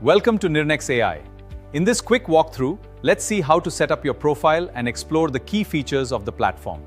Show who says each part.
Speaker 1: Welcome to NirnexAI. In this quick walkthrough, let's see how to set up your profile and explore the key features of the platform.